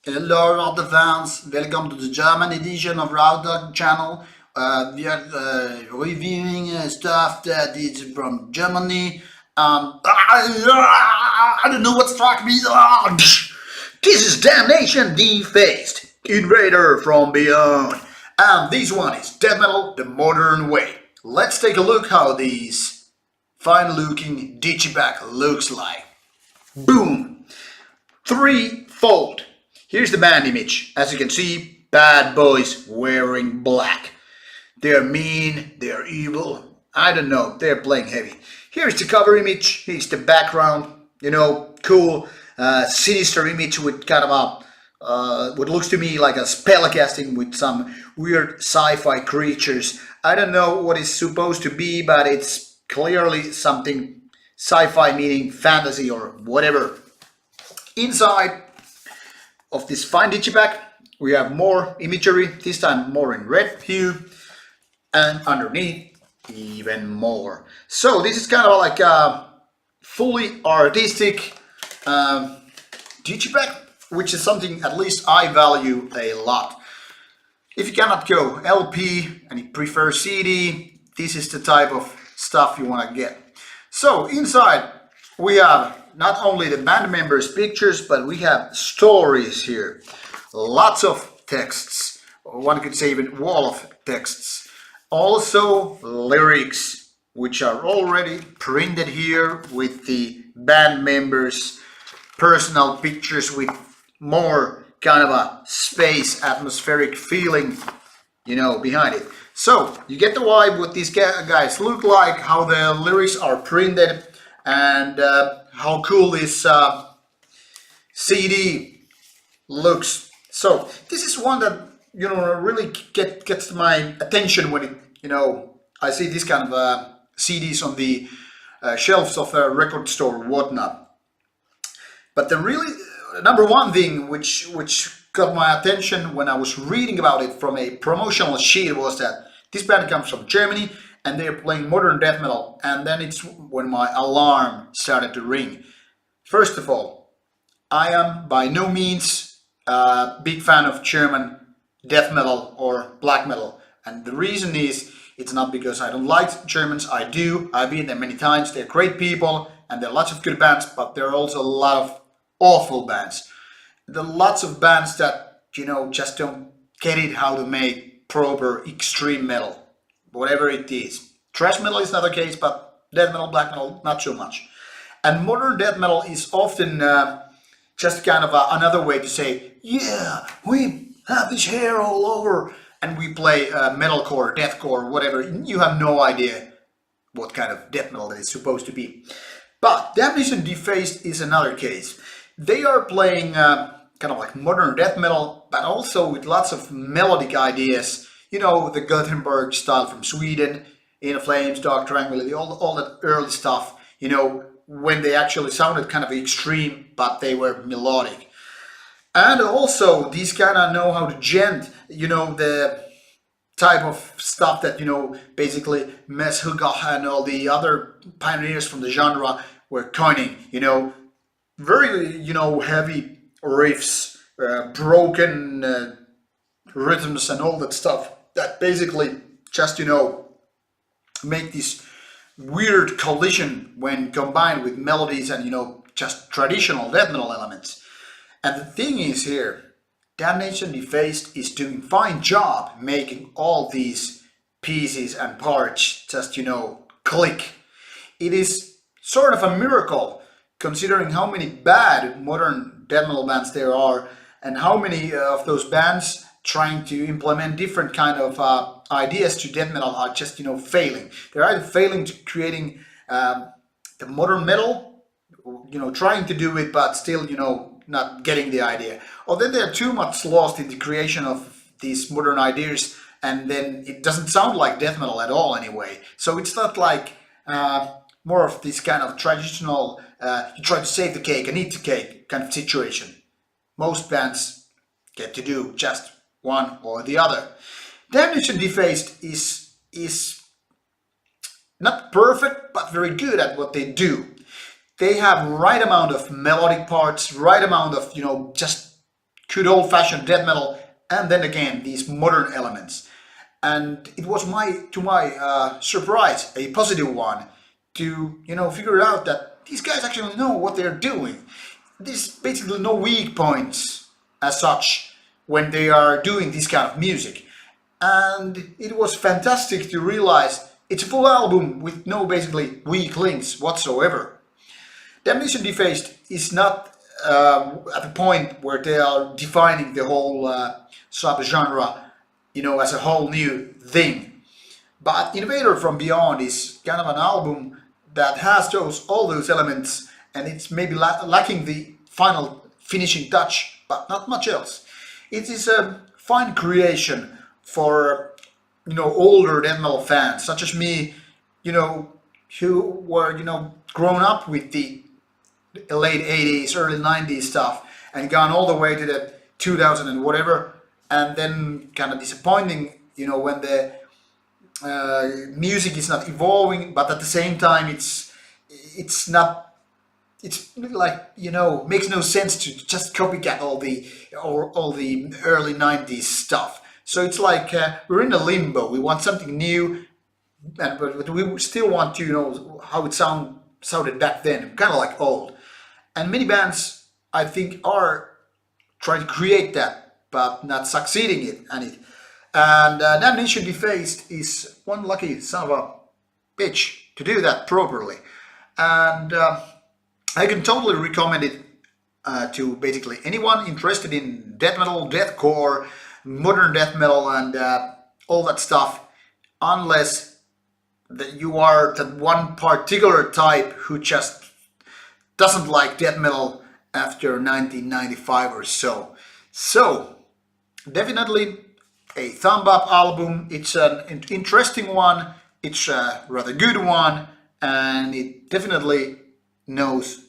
Hello Rauta fans, welcome to the German edition of Rauta channel. We are reviewing stuff that is from Germany. I don't know what struck me. This is Damnation Defaced, Invader from Beyond. And this one is death metal the modern way. Let's take a look how this fine looking digipack looks like. Boom! Threefold. Here's the band image. As you can see, bad boys wearing black. They're mean, they're evil. I don't know, they're playing heavy. Here's the cover image. Here's the background. Cool, sinister image with kind of what looks to me like a spell casting with some weird sci-fi creatures. I don't know what it's supposed to be, but it's clearly something sci-fi, meaning fantasy or whatever. Inside of this fine digipack, we have more imagery, this time more in red hue, and underneath even more. So this is kind of like a fully artistic digipack, which is something at least I value a lot. If you cannot go LP and you prefer CD, this is the type of stuff you want to get. So inside we have not only the band members' pictures, but we have stories here. Lots of texts. One could say even wall of texts. Also lyrics, which are already printed here with the band members' personal pictures with more kind of a space atmospheric feeling, behind it. So you get the vibe what these guys look like, how the lyrics are printed, and how cool this CD looks. So this is one that really gets my attention when I see this kind of CDs on the shelves of a record store or whatnot. But the really number one thing which got my attention when I was reading about it from a promotional sheet was that this band comes from Germany and they're playing modern death metal, and then it's when my alarm started to ring. First of all, I am by no means a big fan of German death metal or black metal, and the reason is it's not because I don't like Germans. I do. I've been there many times. They're great people and there are lots of good bands, but there are also a lot of awful bands. There are lots of bands that just don't get it how to make proper extreme metal. Whatever it is. Thrash metal is another case, but death metal, black metal, not so much. And modern death metal is often just kind of another way to say, yeah, we have this hair all over, and we play metalcore, deathcore, whatever. You have no idea what kind of death metal that is supposed to be. But Damnation Defaced is another case. They are playing kind of like modern death metal, but also with lots of melodic ideas. The Gothenburg style from Sweden, In Flames, Dark Tranquility, all that early stuff, when they actually sounded kind of extreme, but they were melodic. And also, these kind of know how to gent, the type of stuff that, basically Mess Hugah and all the other pioneers from the genre were coining, very, heavy riffs, broken rhythms and all that stuff that basically just make this weird collision when combined with melodies and just traditional death metal elements. And the thing is here, Damnation Defaced is doing fine job making all these pieces and parts just click. It is sort of a miracle considering how many bad modern death metal bands there are and how many of those bands trying to implement different kind of ideas to death metal are just failing. They're either failing to creating the modern metal, trying to do it but still not getting the idea, or then they're too much lost in the creation of these modern ideas and then it doesn't sound like death metal at all anyway. So it's not like more of this kind of traditional you try to save the cake and eat the cake kind of situation. Most bands get to do just one or the other. Damnation Defaced is not perfect, but very good at what they do. They have right amount of melodic parts, right amount of just good old-fashioned death metal, and then again these modern elements. And it was to my surprise, a positive one, to figure out that these guys actually know what they're doing. There's basically no weak points as such when they are doing this kind of music. And it was fantastic to realize it's a full album with no basically weak links whatsoever. Damnation Defaced is not at the point where they are defining the whole subgenre, as a whole new thing. But Invader from Beyond is kind of an album that has all those elements, and it's maybe lacking the final finishing touch, but not much else. It is a fine creation for older death metal fans such as me, who were grown up with the late 80s, early 90s stuff and gone all the way to the 2000 and whatever, and then kind of disappointing when the music is not evolving, but at the same time it's like makes no sense to just copycat all the early 90s stuff. So it's like we're in a limbo. We want something new, but we still want to how it sounded back then, kind of like old. And many bands, I think, are trying to create that, but not succeeding in it. And Damnation Defaced is one lucky son of a bitch to do that properly. And I can totally recommend it to basically anyone interested in death metal, deathcore, modern death metal, and all that stuff, unless that you are that one particular type who just doesn't like death metal after 1995 or so. So definitely a thumb up album. It's an interesting one, it's a rather good one, and it definitely knows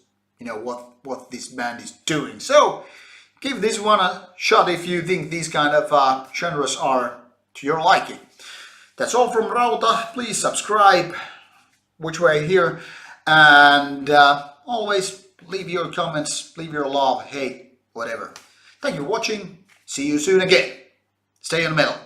what this band is doing. So give this one a shot if you think these kind of genres are to your liking. That's all from Rauta. Please subscribe, which way here, and always leave your comments, leave your love, hate, whatever. Thank you for watching. See you soon again. Stay in the metal.